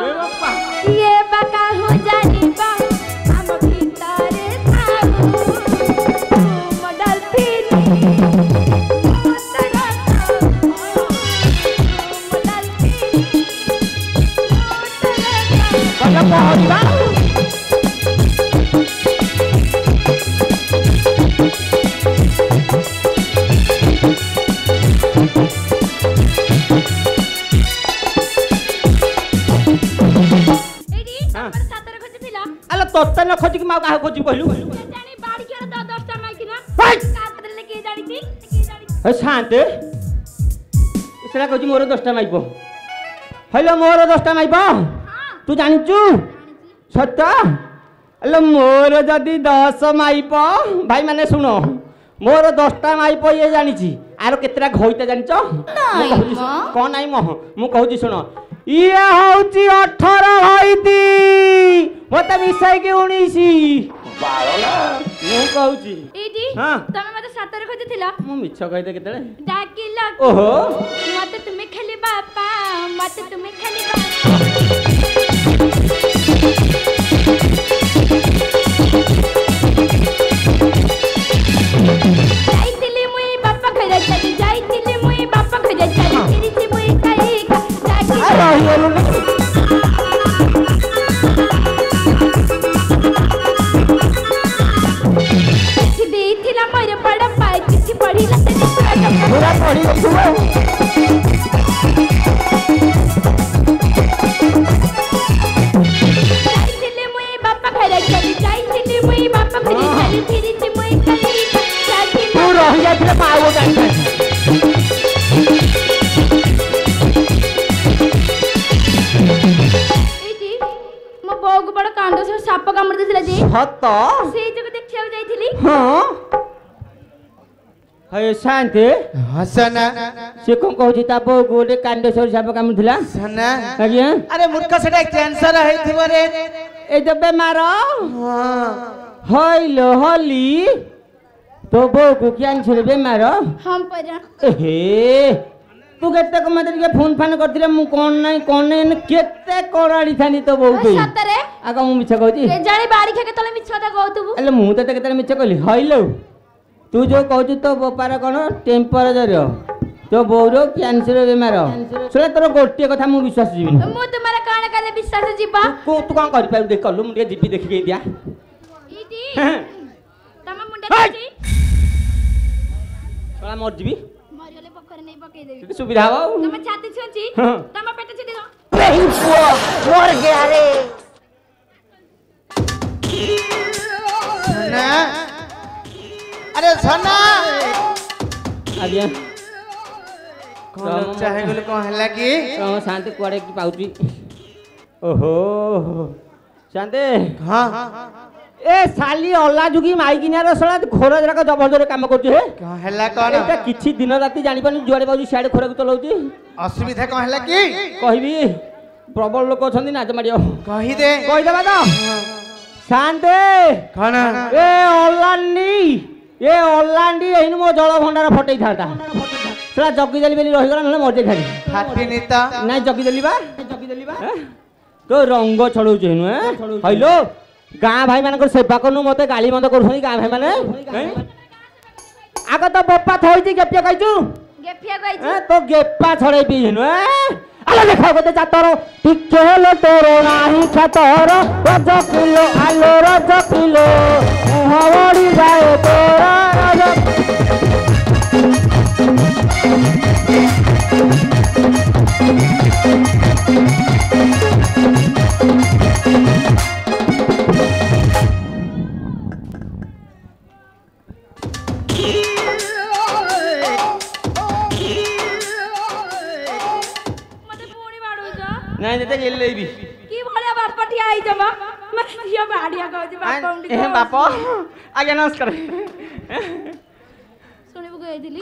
ए बापा ये बका हो जानी बा हम भीतरे थाऊ मॉडल फिर बड़ा पहुंचा तोते न खोजी माँ कहा खोजी कहलु जानी बाड़ी के तो 10 टा माइकी ना का बदले के जानी थी हे शांत इसला खोजी मोर 10 टा माइबो हेलो मोर 10 टा माइबो तू जानिचु सत्य हेलो मोर जदी 10 माइबो भाई माने सुनो मोर 10 टा माइबो ये जानिची आरो केतरा घोइता जानिचो कोन नाइ मो मु कहूची सुनो ये होची 18 भाईती मते मिसाई के 19 बाळला मु कहूची एडी हां तमे मते 17 खोजिथिला मु मिछ कहते केतले डाकिला ओहो मते तुमे खाली बापा मते तुमे खाली बापा जाइतिली मुई बापा घरे चली जाइतिली मुई बापा घरे चली फिरती मुई काई डाकिला अरे हेलो पूरा पढ़ी जाइतिली मुई बापा घरे चली जाइतिली मुई बापा घरे चली फिरती मुई काई डाकिला तू रह जाथिले पाओ जानि एटी मो बोग बड़ कांडो से साप कामड़ देथिला जी सत सेई जग देखिया जाइतिली हां हे शांत हसना से कोन कहूची ता बो गोटे कांडेश्वर साप कामुथिला सना आज्ञा अरे मूर्ख सेटा कैंसर हेथिबो रे ए जो बेमार हां हइलो हली तो बो को कैंसर बेमार हम परा एहे तू केते को मते के फोन फान करथिले मु कोन नै केते कोराडी थानी तो बो के सतरे आगा मु मिछ कहूची के जानी बाड़ी के तले मिछता कहतबु अले मु तो केते मिछ कहली हइलो तू जो कहू तो बेपार कौन टेम्परेचर तो बोरो कैंसर बेमार सुना तोर गोटे कथा मु विश्वास जीविनी मु तुम्हारा काण काले विश्वास जीवा तू कौन कर पाउ देख कलु मु जीबी देखि दिया इडी तम मुंडा छी तोला मर जीबी मरियले पोखरे नै पकई देबी ते सुविधा हो तम छाती छुची तम पेट छी दो नहीं पुआ मर गया रे सना अरे सना आज्ञा कौन चाहे बोले कौन हला की कौन शांति कुआड़े की पाउची ओहो शांति हां ए साली अल्ला जुगी माइकिनिया रसला घोर जरा जबरदस्त काम करछ हे कौन हला कौन एटा किछि दिन राति जानि पानी जुआडे बाउजी सियाडे खोरा चलाउची असुविधा कौन हला की कहबी प्रबल लोक अछंदी नाच मारियो कहि दे कहि देबा तो शांति कौन ए अल्लांडी एहिनु मो जल भंडार फटई थाता सेला जगी देली बेली रहि गला नले मर जाई फाटी निता ना जगी देली बा तो रंग छड़ौ जेनु हइलो गाँ भाई मानकर सेवा करनु मते गाली मत करछनी गाँ भाई माने आग तो बप्पा थइती गेपिया कहजु गेफिया गइछ तो गेप्पा छड़ै पिनु आलो देखा गते जातर टिके हेलो तोरो नाही छतर रज किलो आलो रज किलो हवड़ी जाए तोरा रज नहीं देते जेल लेबी की भले बापटी आई जमा मैं यो बाड़िया कहू बापा उंडी ए बापा आगे नमस्कार सुनिबु गइदिली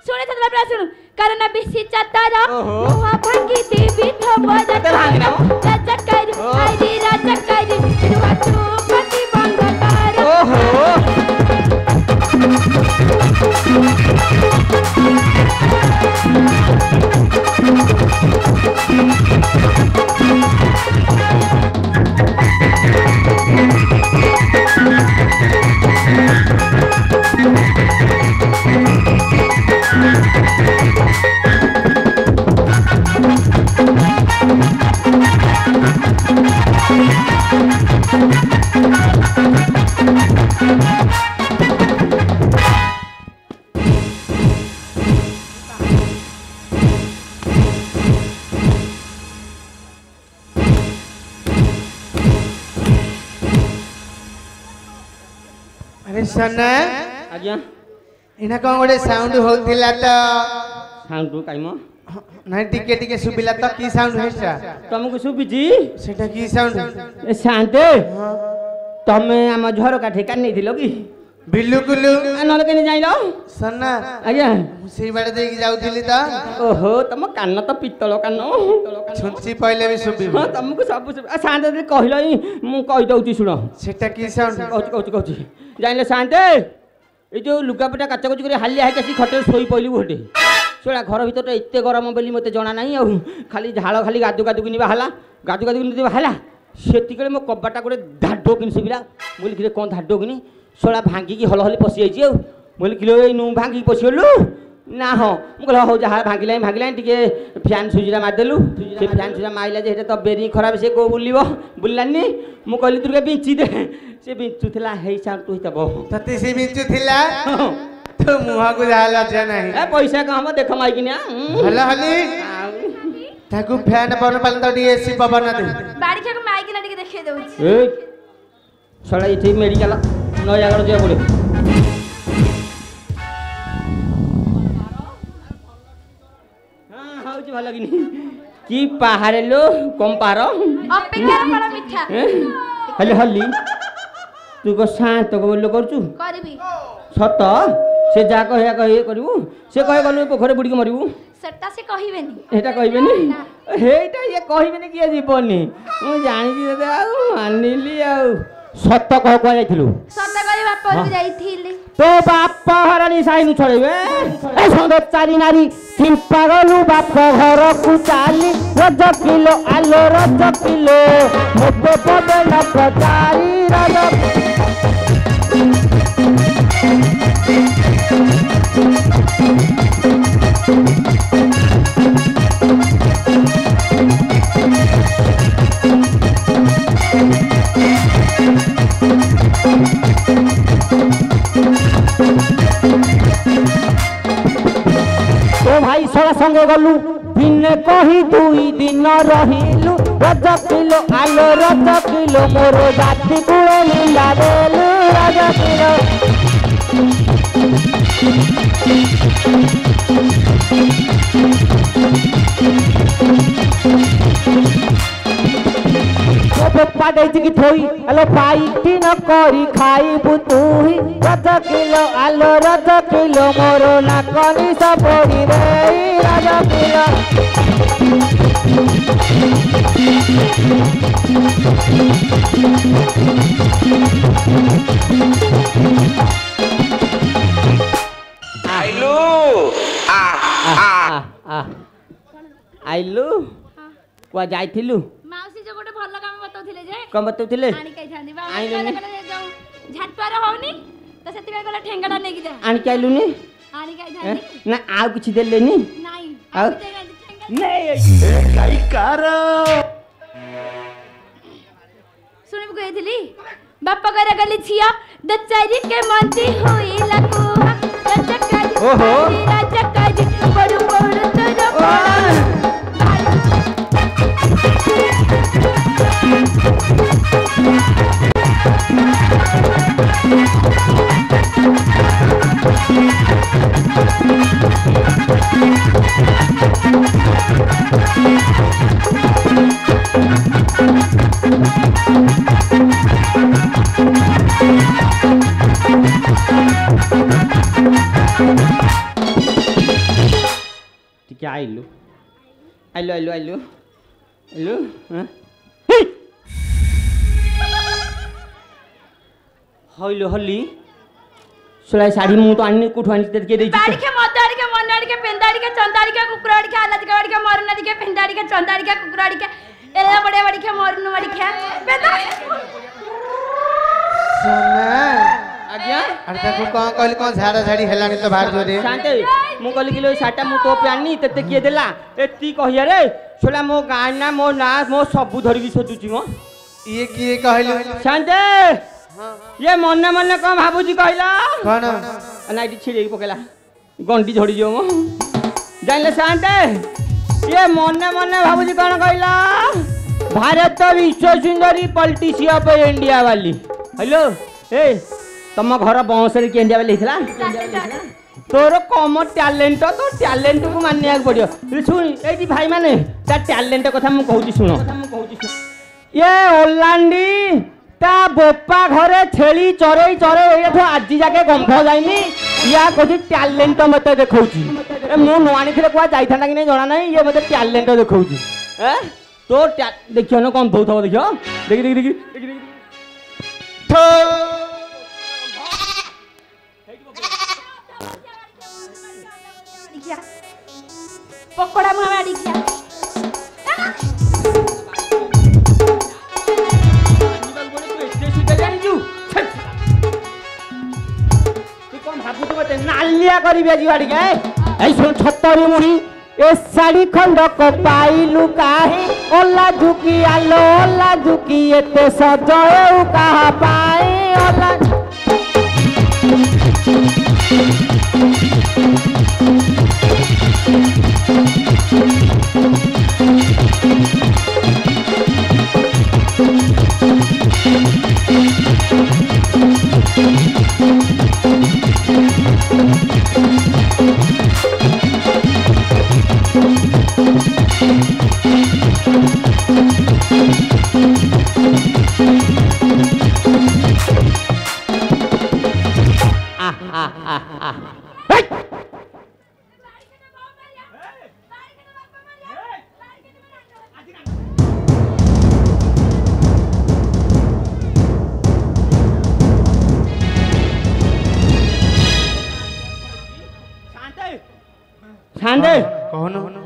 सुने थला प्रा सुनु कारण बेसी चतारा ओहा भांगी देवी थबजा भांगिना राजा काई आईदी राजा काई दुआ तू पति बंगतार ओहो अरे सना आज्ञा इना कौन गोटे साउंड होतिला तो साउंड काइम नहीं टिके सुबिला तो की साउंड हेसा तुमको सुबिजी सेटा की साउंड शांते तमे आम झरका ठेका नहीं दिलो कि बिल्लू कुल्लू नल के जाइलो सना आज्ञा सेई बाड़े देकी जाउथिली तो ओहो तुम कान तो पित्तल कान छुंची पहले भी सुबी हाँ तुमको सब शांते कहल मु कही दउची सुन सेटा की साउंड कहूँ जाइले शांते ये जो लुगापटा काचा कुची कर हालिया है खटे शोई पड़लू गोटे शोला घर भर एत गरम बोली मत जना ना खाली झाड़ खाली गादु गादु कि बाहला गादु गादु कि बाहला से मो कबाटा गोटे धाडो कि शुविला बोली कि कौन धाडो कि शोला भांगिकी हल हल पशि जाइए बोली किलो नु भांगिकी पशिगलु ना हाँ मुझे हौ जहाँ भांगिला टे फैन सुईटा मारिदेलु से फैन सुईटा मारिला जे तो बेरी खराब से को बुल बुलानी मु कहली तुरके बिंची दे से बिंचुला है साउंड तू तब तते से बिंचुला तो मुहा को जाला जे नहीं ए पैसा कहम देख माइक ना हला हली ताकू फैन बन पाल तो एसी पवन दे बाड़ी के माइक ना टिके देखे दउची ए सळा इथे मेडिकल नयागढ़ जे पड़े भल कि पहाड़े लो कम पार अपेक्षा बड़ा मिठा हली हली तू को शांत को बोल करचु करबी सत से जा कह ये करू से कहे गलु पोखरे बुड़ी के मरिबू सेटा से कहिबेनी एटा कहिबेनी हेटा ये कहिबेनी किए जीवनी मु जानि दी आ मानिली आ सत कह को जाइथिलु सत कहि बाप पर जाइथिली तो बाप हरानी साइनु छड़ेबे ए संगे चारी नारी चिंपा गलु बाप घर को चाली रज किलो आलो रज किलो मोटे पदे न प्रचारी रज तो भाई सड़ा संगे गलु दिन कही दुई दिन रहिलु रज किलो आलो रज किलो मोर जाति कुल लीला देलु रज किलो बापा देछि कि थोई आलो पाई तीन करी खाइबु तुही रज किलो आलो रज किलो मोर नाकनी सब पड़ी रे रज किलो आइलू आ आ आइलु कुआ जाइथिलु माउसी जो गोटे भल काम बतौथिले जे कम बतौथिले आनी कहि थांदी बा आनी लेनी झाटपार होनी तो सेति काय गला ठेंगाडा नेकी दे आनी काइलुनी आनी कहि थांदी ना आउ किछि देलेनी नाही आउ नहीं काई कार सुनिब गइथिली बापा करे गली छिया दचारी के मंती होई लको रजकाजी ओहो। रजकाजी बड़ू बड़ू तोरो ठीक आइलु आइलु आइलु आइलु आइलु हां हइलो हल्ली सुलाई साड़ी मु तो आनी कुठु आनी ते के देछि बाड़ी के मदाड़ी के मनड़ी के पेंदाड़ी के चंदाड़ी के कुकराड़ी के आलद के के मरनड़ी के पेंदाड़ी के चंदाड़ी के कुकराड़ी के एला बड़े बड़ी के मरनु बड़ी के पेंदा सना आज्ञा अरे ताकू कौन कहली कौन झाड़ा झाड़ी हेलानी तो बाहर जोरे शांते मु कहली किलो साटा मु तो प्यानी तेते किए देला एती कहिया रे सोला मो गाना मो ना मो सब धरि की सोचुची मो ये किए कहलु शांते ये मन्ने मन्ने कौन भाबुची कहला कौन नाइटी छिड़े पकेला गंडी झड़ी जो मो जानले शांते ये मन्ने मन्ने भाबुची कौन कहला भारत विश्व सुंदरी पॉलिटिशियन ऑफ इंडिया वाली हेलो ए तुम घर बंशरे किए लिखला तोर कम टैलेंट तो टैलेंट को मानिया पड़ो शुण ये भाई माने टैलेंट कथा मु कहूँ शुण ये ओलांडी ता बोपा घरे छेली चरे चरे आज जाके गंध जाइनी या कौन टैलेंट मत देखा मु नुआनी कुआ जाता कि नहीं जना ना ये मत टैलेंट देखा तो देखियो ना कौन धोथ देखियो देखी देखी देखी देखी देखी पकोड़ा मुआ आड़ी किया नालिया करी बाड़ी के छतरी मुड़ी ए साड़ी खंड को पाइलु काहे ओला झुकी आलो ओला झुकी एते सजए कहा पाए ओला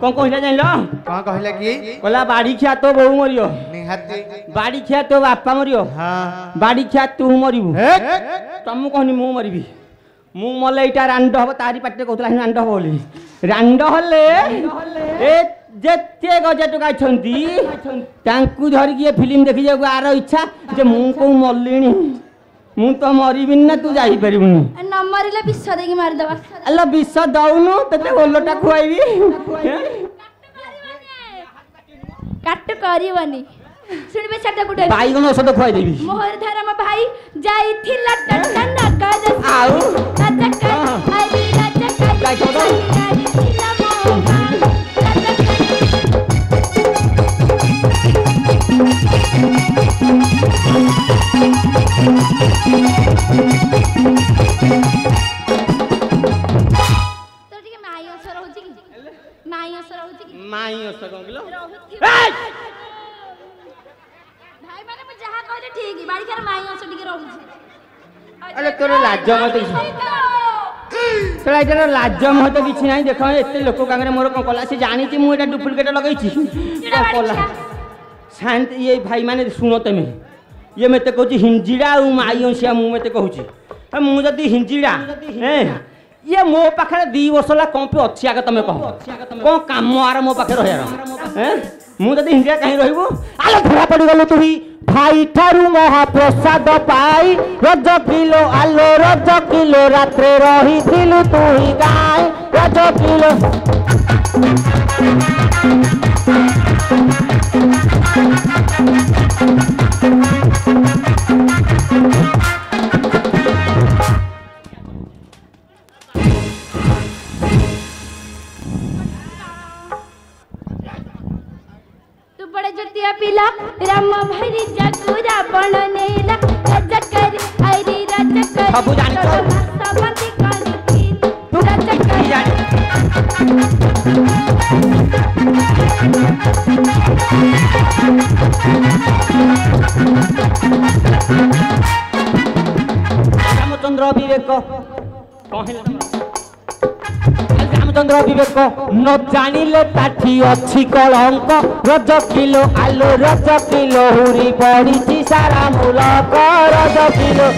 कौन कहला जान कौन कहला कि कहला बाड़ी खिया तो बहु मरियो निहाती बाड़ी खिया तो बापा मरियो हां बाड़ी खिया तू मरिबू तुम कहनी मु मरिबी मु मले इटा रांड हबो तारी पाटे कहतला रांड हबो बोली रांड हले ए जेते गजे टका छंती तांकू धरि के फिल्म देखि जाऊ आर इच्छा जे मु को मल्लिनी मु तो मरिबिन ना तू जाई परिबुनी न मरिले विष देगी मार दबा अल्ला विष दउनु तते ओलटा खुआइबी काट करिवनी सुनबे छटा गुटे भाई कोन औषध खुआइ देबी मोहर धरम भाई जाई थिला टन नकर आउ राजका आई राजका जाई छोड़ो थिला मोहा माई असर कहलो भाई माने मु जहा कहले ठीक ही बाड़ी कर माई असर टिके रहू अरे तोर लाज मत तोरा इधर लाज मत किछि नाही देखो एते लोक कांगरे मोर कोन कला से जानी छी मु एटा डुप्लीकेट लगई छी कला शांत ये भाई माने सुनो तमे ये मते कहू छी हिंजीड़ा और माई ओसिया मु मते कहू छी मु जदी हिंजीड़ा ये मो पाखे 2 वर्ष ला कौन पे अच्छी आगे तुम कह कौन काम आर मो पाखे रह मु जदि हिंदिया कहीं रहबो आलो धरा पड़ी गलो तू भाई ठारू महाप्रसाद पाई रज किलो आलो रज किलो रात्रे रही थिलु तू ही गाय रज किलो पिला राम भरी जगु रावण नेला रजकर हरि रजकर सब जान सबंती कर पिल रजकर रामचंद्र विवेक कहला रामचंद्र विवेक न जानिले ताठी अच्छी कलंक रज किलो आलो रज किलो हुरी पड़ी सारा मुलक रज किलो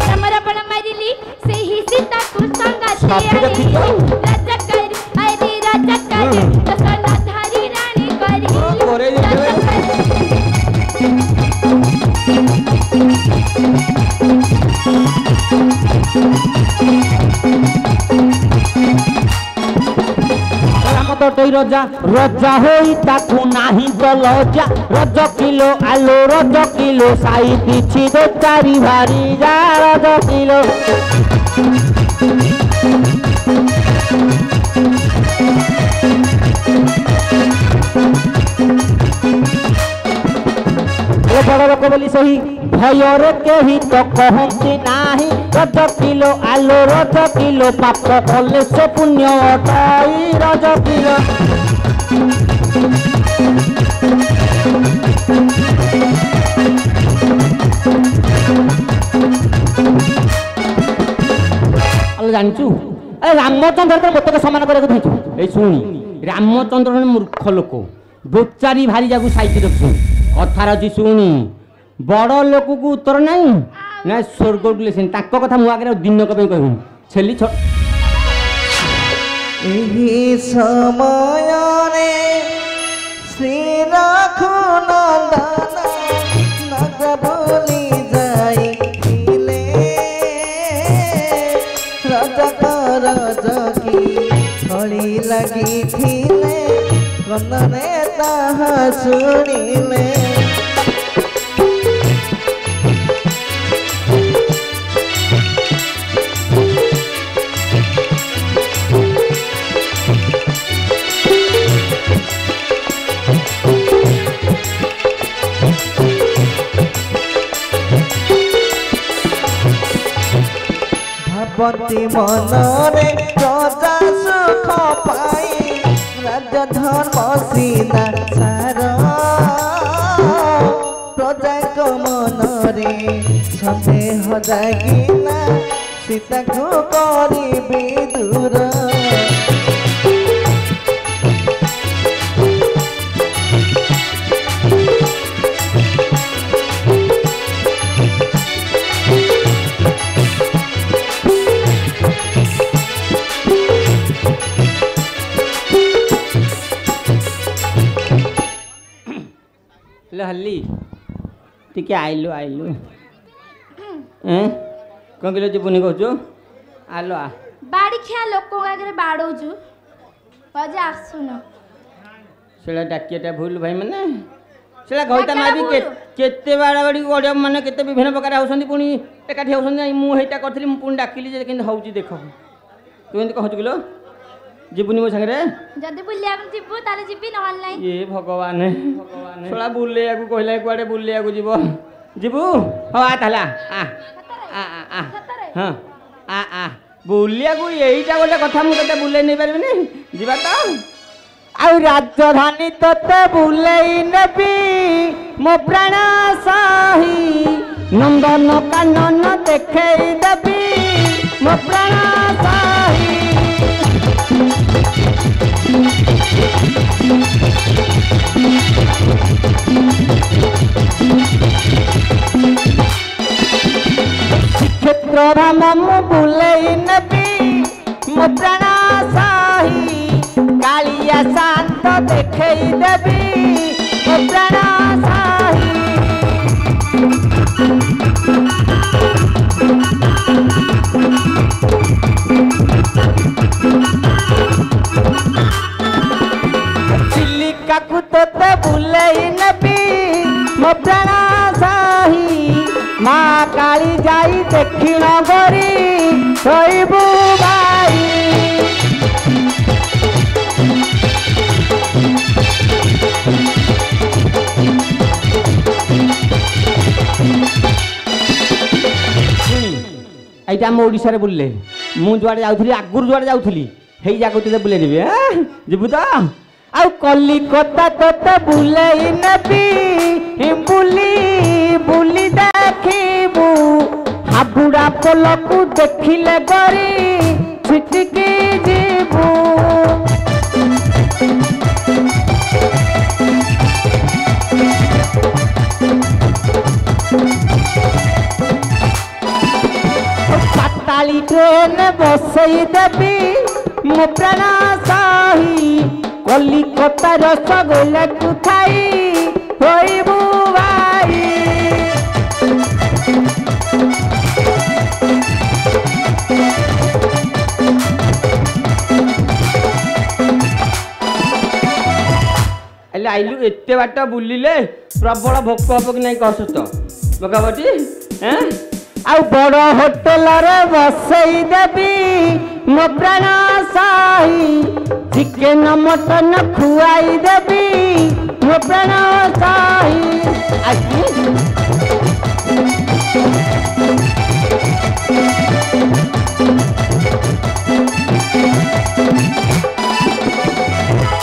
समरपण मारिली से ही सीता को संगाती रजकर हरि रजकर दसना धारी रानी करी बाटई रजा रजा होई ताकू नाही गलजा रज किलो आलो रज किलो साई दिछि दो चारी भारी जा रज किलो बड़ लोक बोली सही भयर केही तो कहती नाही रज किलो आलो रज किलो पाप कले से पुण्य अटाई रज किलो जानचु अरे रामचंद्र तो गोटे समान कर शुणी रामचंद्र मूर्ख लोक बोचारी भारी जाकू साइड रखु कथार अच्छी शुणी बड़ लोक को उत्तर नहीं ना स्वर्ग लेसन कथा मु आगे दिन कहूँ छेली समय श्री रघुनंदन नग बोली जाइले रजकर जगी फली लगी थिले कनने ताहा शुणिले भावती मनरे प्रजा सुख पाई राजधर्म सीना सार प्रजा मनरे सन्देह जागिना सीता को करी दूर हल्ली टिके आइलु आइलु कौन किलो जीवनी कहु आलो आ बाड़ी खिया लोक आगे बाड़ौचु बजे आसुन सेला डाकियाटा भूल भाई माने सेला गईता मारी केते बाड़ाबाड़ी गड़िया माने केते विभिन्न प्रकार होउछंती पुनी एकाठी होउछंती मु हेटा करथली मु पुनी डाकिली जे किन होउची देख तू एंत कहु किलो जीवनी मो संगे जदी बुलिया को जीवु ताले जीबी न ऑनलाइन ये भगवान सोला बुलिया को कहला कुआडे बुलिया को जीवो जीवु हो आ ताला आ आ आ हां आ बुलिया को एईटा गोटे कथा मु तते बुले नै परबिनी जीवा त आ राजधानी तते बुलेई नेबी मो प्राण साही नंदन कानन देखेई देबी मो प्राण साही क्षेत्र धाम मु बुलेई नेबी मो प्राण साही कालिया शांत देखेई देबी मो प्राण साही चिलिका को तोते बुलेई नेबी मो प्राण साही माँ काली जाई दक्षिण गरी शोबू भाई এইটা আমি ওড়িশারে বুললে মু যুয়াড়ে যাউথিলি আগুর যুয়াড়ে যাউথিলি হেই জায়গা তুই বুলে নেবি হ্যাঁ ଯିବୁ ତ ଆଉ କଲିକତା ତତେ ବୁଲେଇ ନେବି ବୁଲି ବୁଲି ଦେଖିବୁ ହାବୁଡ଼ା ପୋଲକୁ ଦେଖିଲେ ଗରି ଛିଟିକି ଯିବୁ पाताली ट्रेन बसई देबी मो प्राण साही कलिकता रसगोला तू खाई होइबू भाई କହିଲେ ଆଇଲୁ ଏତେ ବାଟ ବୁଲିଲେ ପ୍ରବଳ ଭୋକ ହବ କି ନାହିଁ କହ ତ ମକାବଟି ଆଉ ବଡ଼ ହୋଟେଲରେ ବସେଇ ଦେବି ମୋ ପ୍ରାଣ ସାହି ଚିକେନ ମଟନ ଖୁଆଇ ଦେବି ମୋ ପ୍ରାଣ ସାହି